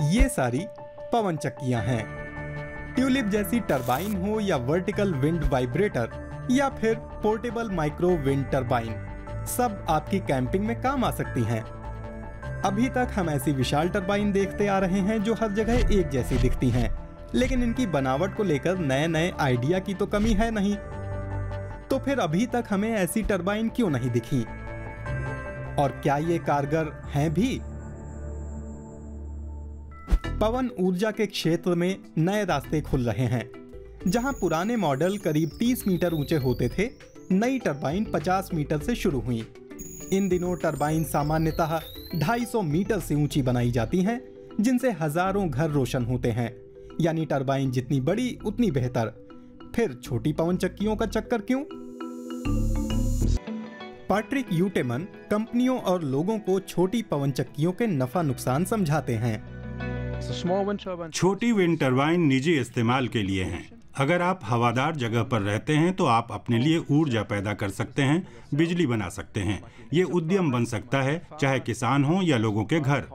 ये सारी पवन चक्कियां हैं। ट्यूलिप जैसी टरबाइन हो या वर्टिकल विंड वाइब्रेटर या फिर पोर्टेबल माइक्रो विंड टरबाइन, सब आपकी कैंपिंग में काम आ सकती हैं। अभी तक हम ऐसी विशाल टरबाइन देखते आ रहे हैं जो हर जगह एक जैसी दिखती हैं, लेकिन इनकी बनावट को लेकर नए नए आइडिया की तो कमी है नहीं। तो फिर अभी तक हमें ऐसी टरबाइन क्यों नहीं दिखी, और क्या ये कारगर हैं भी? पवन ऊर्जा के क्षेत्र में नए रास्ते खुल रहे हैं। जहां पुराने मॉडल करीब 30 मीटर ऊंचे होते थे, नई टरबाइन 50 मीटर से शुरू हुई। इन दिनों टरबाइन सामान्यतः 250 मीटर से ऊंची बनाई जाती हैं, जिनसे हजारों घर रोशन होते हैं। यानी टरबाइन जितनी बड़ी उतनी बेहतर। फिर छोटी पवन चक्कियों का चक्कर क्यों? पैट्रिक यूटेमन कंपनियों और लोगों को छोटी पवन चक्कियों के नफा नुकसान समझाते हैं। छोटी विंड टरबाइन निजी इस्तेमाल के लिए हैं। अगर आप हवादार जगह पर रहते हैं तो आप अपने लिए ऊर्जा पैदा कर सकते हैं, बिजली बना सकते हैं। ये उद्यम बन सकता है, चाहे किसान हो या लोगों के घर।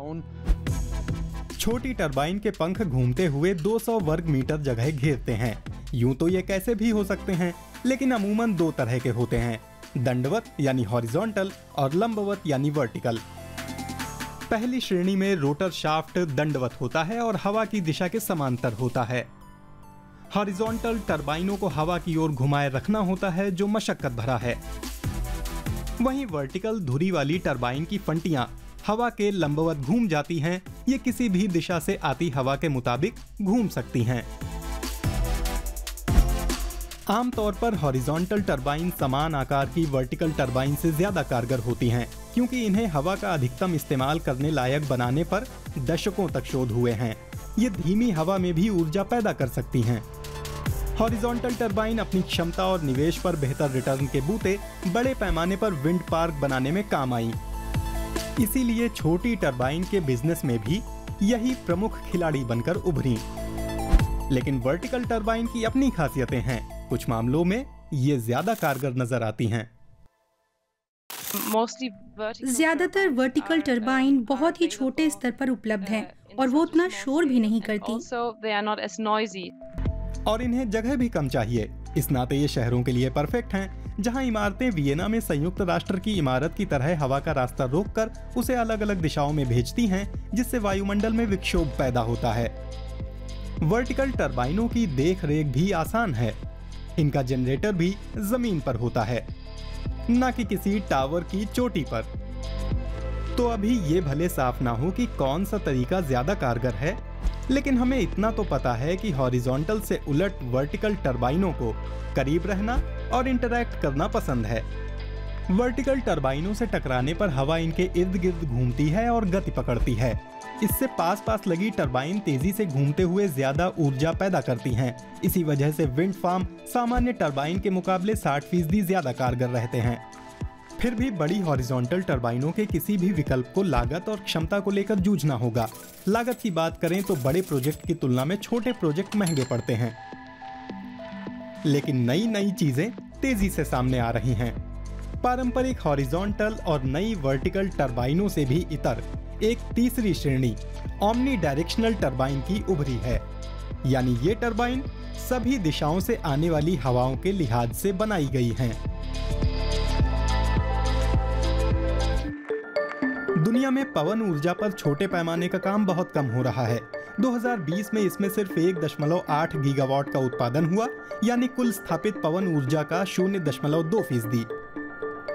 छोटी टरबाइन के पंख घूमते हुए 200 वर्ग मीटर जगह घेरते हैं। यूं तो ये कैसे भी हो सकते हैं, लेकिन अमूमन दो तरह के होते हैं, दंडवत यानी हॉरिजॉन्टल और लंबवत यानी वर्टिकल। पहली श्रेणी में रोटर शाफ्ट दंडवत होता है और हवा की दिशा के समांतर होता है। हॉरिजॉन्टल टरबाइनों को हवा की ओर घुमाए रखना होता है, जो मशक्कत भरा है। वहीं वर्टिकल धुरी वाली टरबाइन की फंटियां हवा के लंबवत घूम जाती हैं। ये किसी भी दिशा से आती हवा के मुताबिक घूम सकती हैं। आमतौर पर हॉरिजॉन्टल टरबाइन समान आकार की वर्टिकल टरबाइन से ज्यादा कारगर होती हैं, क्योंकि इन्हें हवा का अधिकतम इस्तेमाल करने लायक बनाने पर दशकों तक शोध हुए हैं। ये धीमी हवा में भी ऊर्जा पैदा कर सकती हैं। हॉरिजॉन्टल टरबाइन अपनी क्षमता और निवेश पर बेहतर रिटर्न के बूते बड़े पैमाने पर विंड पार्क बनाने में काम आई। इसीलिए छोटी टरबाइन के बिजनेस में भी यही प्रमुख खिलाड़ी बनकर उभरी। लेकिन वर्टिकल टरबाइन की अपनी खासियतें हैं। कुछ मामलों में ये ज्यादा कारगर नजर आती हैं। ज्यादातर वर्टिकल टरबाइन बहुत ही छोटे स्तर पर उपलब्ध हैं और वो उतना शोर भी नहीं करती। और इन्हें जगह भी कम चाहिए। इस नाते ये शहरों के लिए परफेक्ट हैं, जहां इमारतें वियना में संयुक्त राष्ट्र की इमारत की तरह हवा का रास्ता रोककर उसे अलग अलग दिशाओं में भेजती हैं, जिससे वायुमंडल में विक्षोभ पैदा होता है। वर्टिकल टरबाइनों की देख रेख भी आसान है। इनका जनरेटर भी जमीन पर होता है, न कि किसी टावर की चोटी पर। तो अभी ये भले साफ ना हो कि कौन सा तरीका ज्यादा कारगर है, लेकिन हमें इतना तो पता है कि हॉरिजॉन्टल से उलट वर्टिकल टरबाइनों को करीब रहना और इंटरैक्ट करना पसंद है। वर्टिकल टरबाइनों से टकराने पर हवा इनके इर्द गिर्द घूमती है और गति पकड़ती है। इससे पास पास लगी टरबाइन तेजी से घूमते हुए ज्यादा ऊर्जा पैदा करती हैं। इसी वजह से विंड फार्म सामान्य टरबाइन के मुकाबले 60% ज्यादा कारगर रहते हैं। फिर भी बड़ी हॉरिजॉन्टल टरबाइनों के किसी भी विकल्प को लागत और क्षमता को लेकर जूझना होगा। लागत की बात करें तो बड़े प्रोजेक्ट की तुलना में छोटे प्रोजेक्ट महंगे पड़ते हैं, लेकिन नई नई चीजें तेजी से सामने आ रही हैं। पारंपरिक हॉरिजॉन्टल और नई वर्टिकल टरबाइनों से भी इतर एक तीसरी श्रेणी ओमनी डायरेक्शनल टरबाइन की उभरी है। यानी ये टरबाइन सभी दिशाओं से आने वाली हवाओं के लिहाज से बनाई गई हैं। दुनिया में पवन ऊर्जा पर छोटे पैमाने का काम बहुत कम हो रहा है। 2020 में इसमें सिर्फ 1.8 गीगावाट का उत्पादन हुआ, यानी कुल स्थापित पवन ऊर्जा का 0.2%।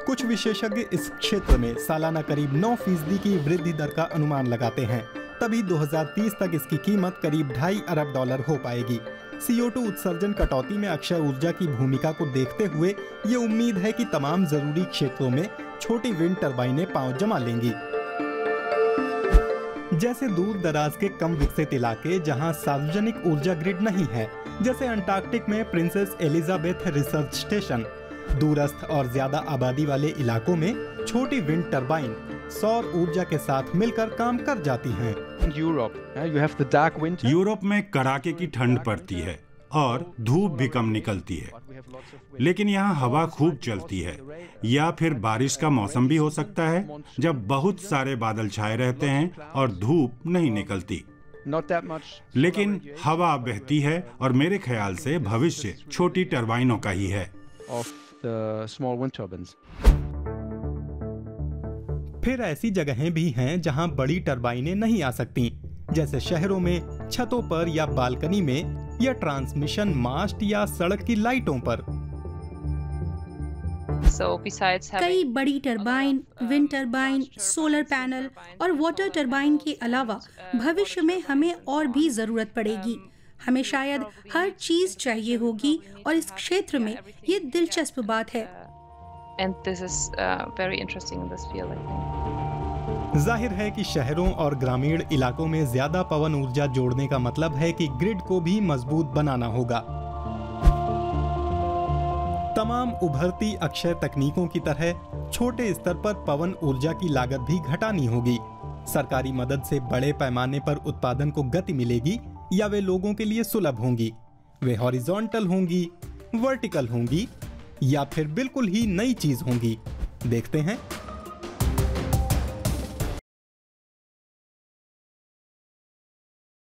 कुछ विशेषज्ञ इस क्षेत्र में सालाना करीब 9% की वृद्धि दर का अनुमान लगाते हैं। तभी 2030 तक इसकी कीमत करीब $2.5 अरब हो पाएगी। CO2 उत्सर्जन कटौती में अक्षय ऊर्जा की भूमिका को देखते हुए ये उम्मीद है कि तमाम जरूरी क्षेत्रों में छोटी विंड टरबाइनें पांव जमा लेंगी। जैसे दूर दराज के कम विकसित इलाके जहां सार्वजनिक ऊर्जा ग्रिड नहीं है, जैसे अंटार्कटिक में प्रिंसेस एलिजाबेथ रिसर्च स्टेशन। दूरस्थ और ज्यादा आबादी वाले इलाकों में छोटी विंड टरबाइन सौर ऊर्जा के साथ मिलकर काम कर जाती हैं। यूरोप में कड़ाके की ठंड पड़ती है और धूप भी कम निकलती है, लेकिन यहाँ हवा खूब चलती है। या फिर बारिश का मौसम भी हो सकता है, जब बहुत सारे बादल छाए रहते हैं और धूप नहीं निकलती। लेकिन हवा बहती है और मेरे ख्याल से भविष्य छोटी टरबाइनों का ही है। फिर ऐसी जगहें भी हैं जहां बड़ी टरबाइनें नहीं आ सकती, जैसे शहरों में छतों पर या बालकनी में या ट्रांसमिशन मास्ट या सड़क की लाइटों पर। कई बड़ी turbine, wind turbine, solar panel और वाटर टरबाइन के अलावा भविष्य में हमें और भी जरूरत पड़ेगी। हमें शायद हर चीज चाहिए होगी और इस क्षेत्र में ये दिलचस्प बात है। जाहिर है कि शहरों और ग्रामीण इलाकों में ज्यादा पवन ऊर्जा जोड़ने का मतलब है कि ग्रिड को भी मजबूत बनाना होगा। तमाम उभरती अक्षय तकनीकों की तरह छोटे स्तर पर पवन ऊर्जा की लागत भी घटानी होगी। सरकारी मदद से बड़े पैमाने पर उत्पादन को गति मिलेगी या वे लोगों के लिए सुलभ होंगी, वे हॉरिजॉन्टल होंगी, वर्टिकल होंगी या फिर बिल्कुल ही नई चीज होंगी। देखते हैं।